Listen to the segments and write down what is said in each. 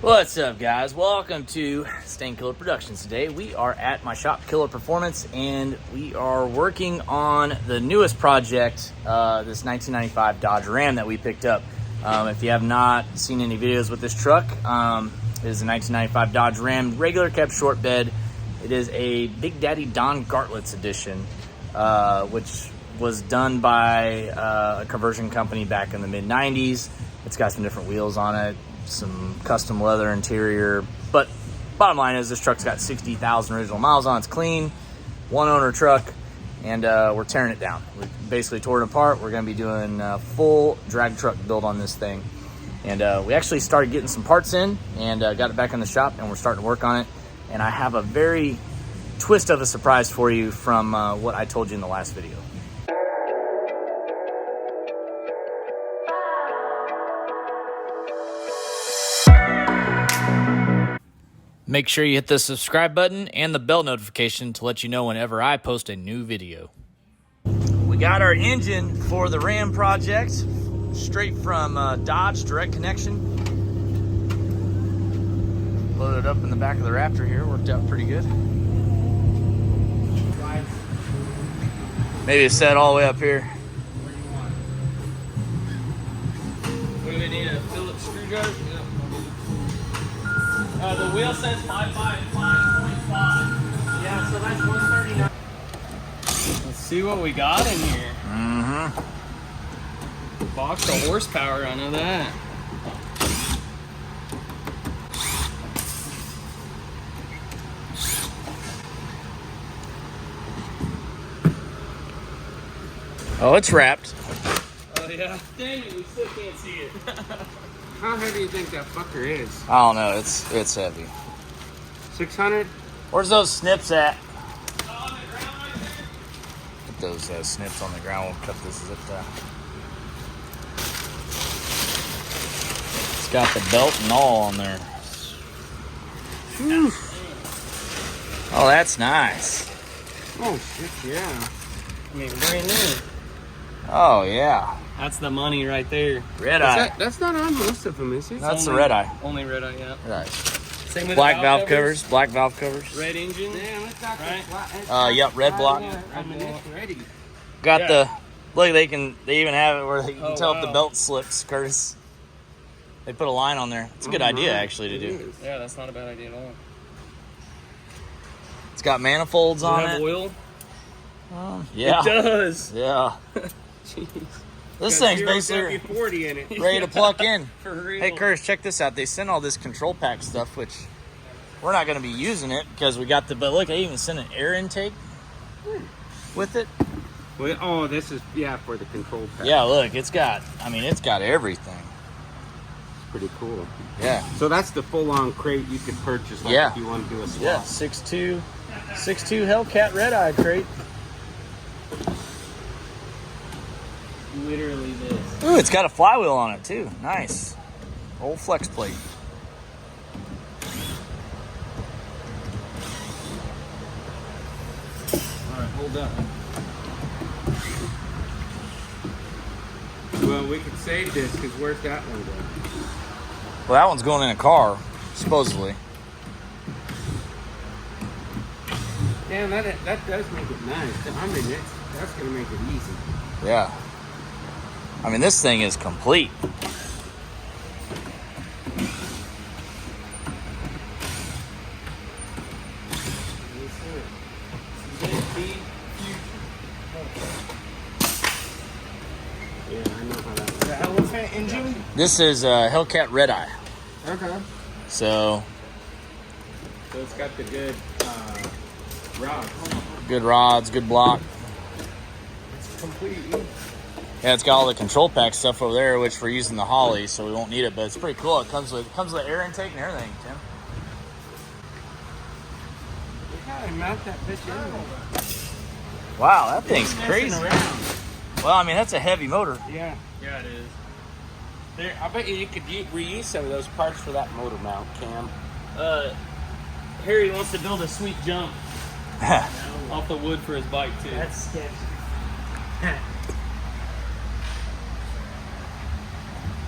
What's up, guys? Welcome to Stain Killer Productions. Today we are at my shop, Killer Performance, and we are working on the newest project, this 1995 Dodge Ram that we picked up. If you have not seen any videos with this truck, it is a 1995 Dodge Ram, regular cab short bed. It is a Big Daddy Don Gartlett's edition, which was done by a conversion company back in the mid-90s. It's got some different wheels on it, some custom leather interior, but bottom line is this truck's got 60,000 original miles on. It's clean, one owner truck, and we're tearing it down. We basically tore it apart. We're going to be doing a full drag truck build on this thing, and we actually started getting some parts in and got it back in the shop, and we're starting to work on it. And I have a very twist of a surprise for you from what I told you in the last video. Make sure you hit the subscribe button and the bell notification to let you know whenever I post a new video. We got our engine for the Ram project, straight from Dodge, direct connection. Loaded up in the back of the Raptor here, worked out pretty good. Maybe it's set all the way up here. What do we need, a Phillips screwdriver? The wheel says 555.5. Yeah, so that's 139. Let's see what we got in here. Box of horsepower, I know that. Oh, it's wrapped. Oh yeah. Dang it, we still can't see it. How heavy do you think that fucker is? I don't know, it's heavy. 600? Where's those snips at? On the ground right there. Put those snips on the ground. We'll cut this zip down. It's got the belt and all on there. Whew. Oh, that's nice. Oh, shit, yeah. I mean, brand new. Oh, yeah. That's the money right there. Red eye. That's not on most of them, is it? That's the red eye. Only red eye, yeah. Red eye. Same with Black the valve covers. Black valve covers. Red engine. Damn, it's got Right. Yep, red block. Ready. Got Yeah. the look. They even have it where you can Oh, tell if the wow. belt slips, Curtis. They put a line on there. It's a good idea actually to do. Yeah, that's not a bad idea at all. It's got manifolds Does on it have it. oil? Yeah. It does. Yeah. Jeez. This thing's basically 40 in it. ready to pluck in. For real. Hey, Curtis, check this out. They sent all this control pack stuff, which we're not going to be using it because we got the. But look, they even sent an air intake with it. Well, oh, this is, yeah, for the control pack. Yeah, look, it's got. I mean, it's got everything. It's pretty cool. Yeah. So that's the full-on crate you could purchase, like, Yeah. if you want to do a swap. Yeah, 6'2", 6'2" Hellcat red eye crate. Literally this. Ooh, it's got a flywheel on it too. Nice. Old flex plate. All right, hold up. Well, we could save this, because where's that one going? Well, that one's going in a car, supposedly. Damn, that does make it nice. I mean, that's going to make it easy. Yeah. I mean, this thing is complete. Yeah, I know how that works. The elephant engine? This is Hellcat red eye. Okay. So, So it's got the good rod. good rods, good block. It's complete. Yeah, it's got all the control pack stuff over there, which we're using the Holly, so we won't need it. But it's pretty cool. It comes with air intake and everything, Tim. Look how they mount that bitch in there. Wow, that thing's Messing crazy. around. Well, I mean, that's a heavy motor. Yeah. Yeah, it is. There, I bet you could reuse some of those parts for that motor mount, Cam. Harry wants to build a sweet jump off the wood for his bike too. That's sketchy.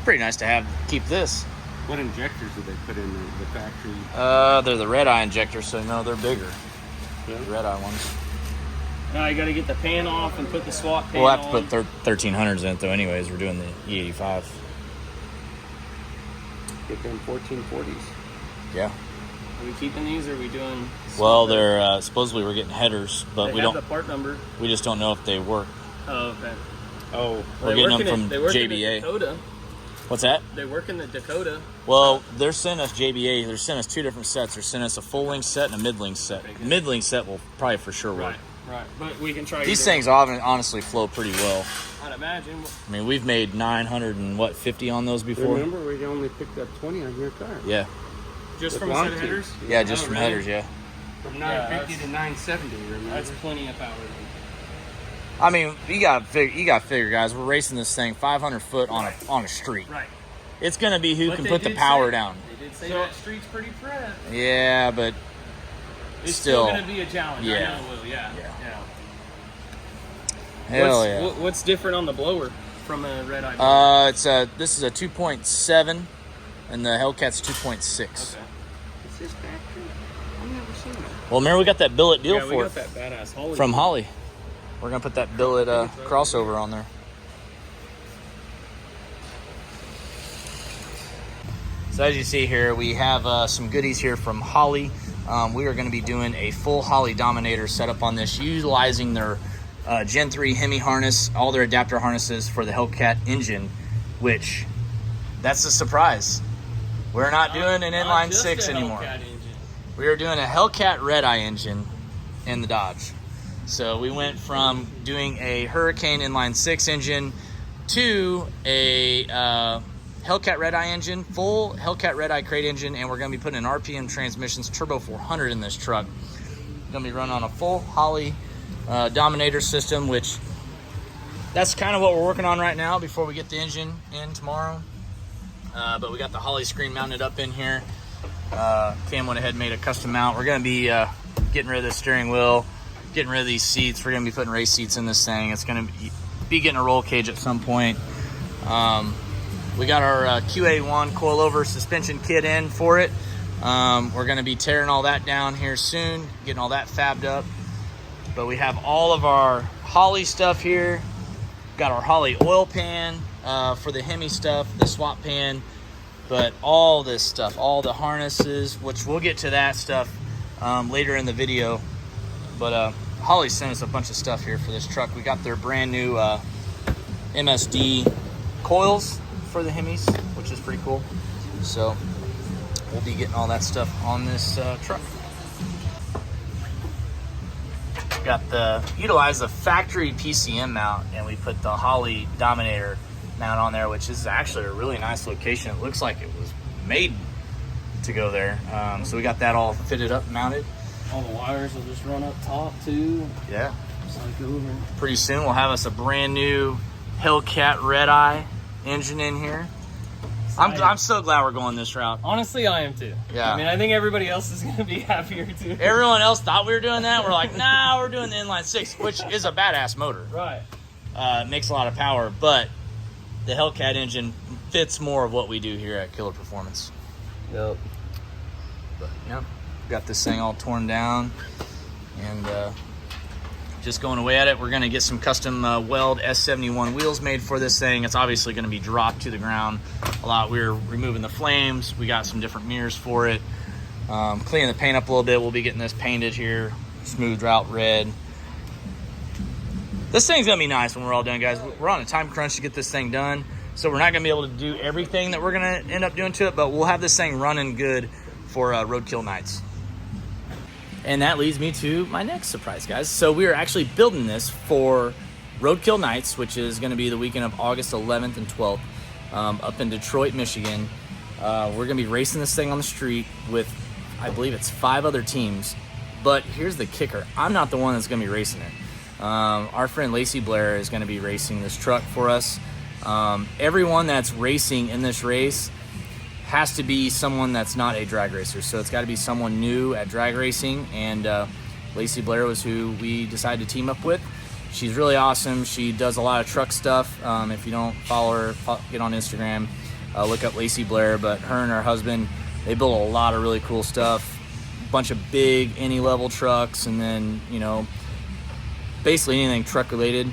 Pretty nice to keep this. What injectors do they put in the factory? They're the red eye injectors, so no, they're bigger. Yeah. The red eye ones. Now you got to get the pan off and put the SWAT pan on. We'll have to put 1300s in it though. Anyways, we're doing the E85. Get them 1440s. Yeah. Are we keeping these, or are we doing? Well, they're supposedly we're getting headers, but we have don't. the part number. We just don't know if they work. Oh, okay. Oh, We're getting them from they work in JBA. the Dakota. What's that? They work in the Dakota. Well, they're sending us JBA. They're sending us 2 different sets. They're sending us a full length set and a mid length set. Okay, The mid length set will probably for sure work. Right. But we can try. These either. things honestly flow pretty well. I'd imagine. I mean, we've made 950 on those before. remember we only picked up 20 on your car. Yeah. Just With from a set long of headers. Yeah, just Oh, from really? headers. Yeah. From Yeah, 950 to 970. Remember? That's plenty of power. I mean, you got to figure, guys. We're racing this thing 500 foot on a street. Right. It's gonna be who But can they put the did power say- down. They did say that street's pretty prep. Yeah, but It's still, going to be a challenge. yeah. I know it will. Yeah. hell yeah. What's different on the blower from a red eye? This is a 2.7, and the Hellcat's 2.6. Okay. Is this factory? I've never seen that. Well, remember we got that billet deal Yeah, we for got that badass Holly from Holly. We're gonna put that billet crossover on there. So as you see here, we have some goodies here from Holly. We are going to be doing a full Holly Dominator setup on this, utilizing their Gen 3 Hemi harness, all their adapter harnesses for the Hellcat engine, which, that's a surprise. We're not doing an inline just 6 a anymore. Hellcat engine. We are doing a Hellcat Red Eye engine in the Dodge. So we went from doing a Hurricane inline 6 engine to a Hellcat Red Eye engine, full Hellcat Red Eye crate engine, and we're going to be putting an RPM Transmissions Turbo 400 in this truck. Going to be running on a full Holly Dominator system, which that's kind of what we're working on right now before we get the engine in tomorrow. But we got the Holly screen mounted up in here. Cam went ahead and made a custom mount. We're going to be getting rid of the steering wheel, getting rid of these seats. We're going to be putting race seats in this thing. It's going to be getting a roll cage at some point. We got our QA1 coilover suspension kit in for it. We're going to be tearing all that down here soon, getting all that fabbed up. But we have all of our Holly stuff here. Got our Holly oil pan for the Hemi stuff, the swap pan. But all this stuff, all the harnesses, which we'll get to that stuff later in the video. But Holly sent us a bunch of stuff here for this truck. We got their brand new MSD coils for the Hemis, which is pretty cool. So we'll be getting all that stuff on this truck. Utilize the factory PCM mount, and we put the Holly Dominator mount on there, which is actually a really nice location. It looks like it was made to go there. So we got that all fitted up, mounted. All the wires will just run up top too. Yeah. Just like over. Pretty soon we'll have us a brand new Hellcat Red Eye engine in here. I'm so glad we're going this route. Honestly, I am too. Yeah. I mean, I think everybody else is going to be happier too. Everyone else thought we were doing that. We're like, nah, we're doing the inline 6, which is a badass motor. Right. Makes a lot of power, but the Hellcat engine fits more of what we do here at Killer Performance. Yep. But, got this thing all torn down and just going away at it. We're going to get some custom weld S71 wheels made for this thing. It's obviously going to be dropped to the ground a lot. We're removing the flames. We got some different mirrors for it. Cleaning the paint up a little bit. We'll be getting this painted here, smoothed out red. This thing's going to be nice when we're all done, guys. We're on a time crunch to get this thing done, so we're not going to be able to do everything that we're going to end up doing to it, but we'll have this thing running good for Roadkill Nights. And that leads me to my next surprise, guys. So we are actually building this for Roadkill Nights, which is going to be the weekend of August 11th and 12th up in Detroit, Michigan. We're going to be racing this thing on the street with, I believe it's 5 other teams. But here's the kicker. I'm not the one that's going to be racing it. Our friend Lacey Blair is going to be racing this truck for us. Everyone that's racing in this race has to be someone that's not a drag racer. So it's got to be someone new at drag racing, and Lacey Blair was who we decided to team up with. She's really awesome. She does a lot of truck stuff. If you don't follow her, get on Instagram. look up Lacey Blair. But her and her husband, they build a lot of really cool stuff. A bunch of big any level trucks, and then, you know, basically anything truck related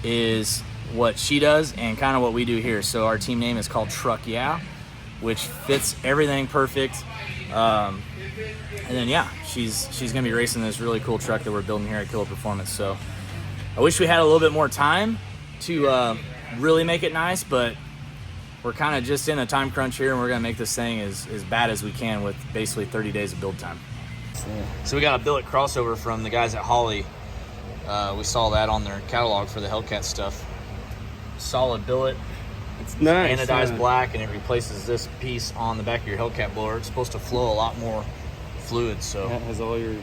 is what she does and kind of what we do here. So our team name is called Truck Yeah, which fits everything perfect. And then yeah, she's gonna be racing this really cool truck that we're building here at Killer Performance. So I wish we had a little bit more time to really make it nice, but we're kind of just in a time crunch here, and we're gonna make this thing as bad as we can with basically 30 days of build time. So we got a billet crossover from the guys at Holley. We saw that on their catalog for the Hellcat stuff. Solid billet. It's nice. Anodized black, and it replaces this piece on the back of your Hellcat blower. It's supposed to flow a lot more fluid, so That has all your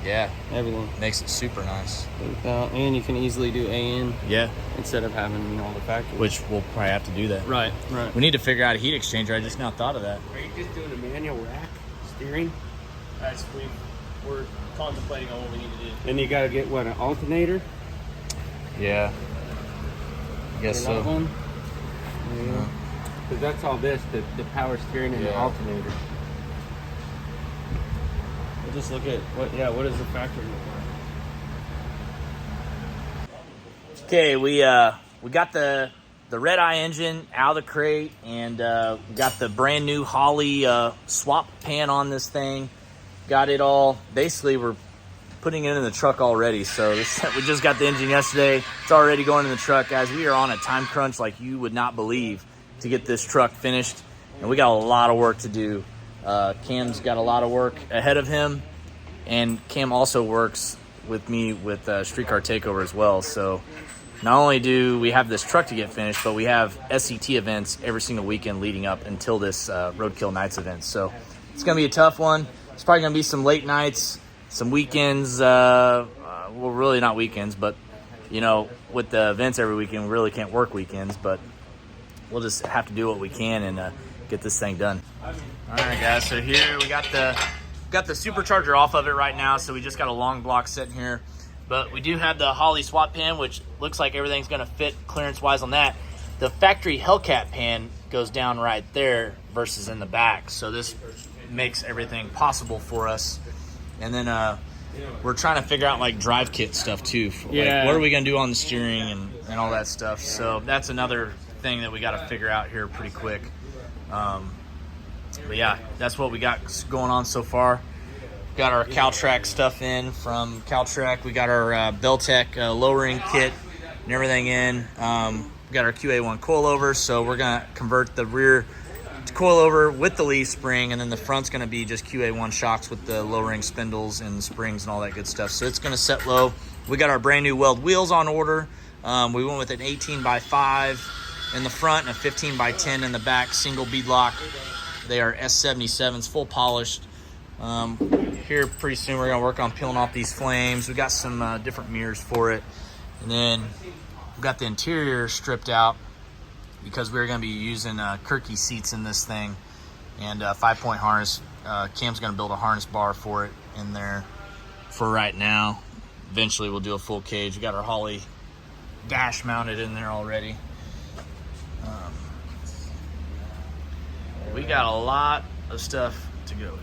yeah, everything. makes it super nice. And you can easily do AN Yeah, instead of having, you know, the factory. which we'll probably have to do that. Right. We need to figure out a heat exchanger. I just now thought of that. Are you just doing a manual rack steering? We're contemplating on what we need to do. And you got to get what, an alternator? Yeah, I guess so. One? Yeah. Because that's all this, the power steering and the Yeah. alternator. We'll just look at what does the factory look like? Okay, we got the red eye engine out of the crate, and we got the brand new Holley swap pan on this thing. Got it all. Basically, we're putting it in the truck already. So we just got the engine yesterday. It's already going in the truck, guys. We are on a time crunch like you would not believe to get this truck finished, and we got a lot of work to do. Cam's got a lot of work ahead of him, and Cam also works with me with Streetcar Takeover as well. So not only do we have this truck to get finished, but we have SCT events every single weekend leading up until this Roadkill Nights event. So it's going to be a tough one. It's probably going to be some late nights, some weekends. Well, really not weekends, but, you know, with the events every weekend, we really can't work weekends. But we'll just have to do what we can and get this thing done. All right, guys. So here we got the supercharger off of it right now. So we just got a long block sitting here. But we do have the Holley swap pan, which looks like everything's going to fit clearance-wise on that. The factory Hellcat pan goes down right there versus in the back. So this makes everything possible for us. And then we're trying to figure out, like, drive kit stuff, too. Yeah. Like, what are we going to do on the steering and all that stuff. So that's another thing that we got to figure out here pretty quick. But, yeah, that's what we got going on so far. Got our Caltrac stuff in from Caltrac. We got our Beltec lowering kit and everything in. We got our QA1 coilover, so we're going to convert the rear to coilover with the leaf spring, and then the front's going to be just QA1 shocks with the lowering spindles and springs and all that good stuff. So it's going to set low. We got our brand new weld wheels on order. We went with an 18x5 in the front and a 15x10 in the back, single bead lock. They are S77s, full polished. Here pretty soon we're going to work on peeling off these flames. We got some different mirrors for it. And then we've got the interior stripped out because we're going to be using Kirky seats in this thing and 5-point harness. Cam's going to build a harness bar for it in there for right now. Eventually we'll do a full cage. We got our Holley dash mounted in there already. We got a lot of stuff to go here.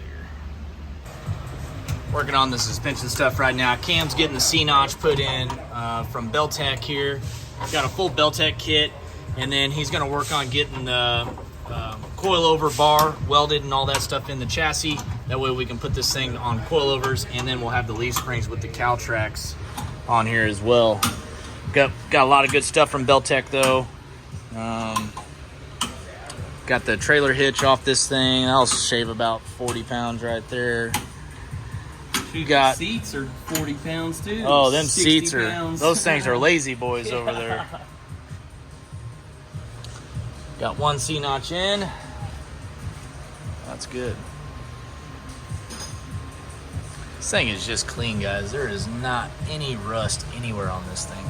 Working on the suspension stuff right now. Cam's getting the C-notch put in from Beltec here. Got a full Beltec kit, and then he's going to work on getting the coilover bar welded and all that stuff in the chassis. That way we can put this thing on coilovers, and then we'll have the leaf springs with the Caltracs on here as well. Got a lot of good stuff from Beltec though. Got the trailer hitch off this thing. That'll shave about 40 pounds right there. You got seats are 40 pounds too. Oh, them seats pounds. those things are lazy boys over there. Got one C-notch in. That's good. This thing is just clean, guys. There is not any rust anywhere on this thing.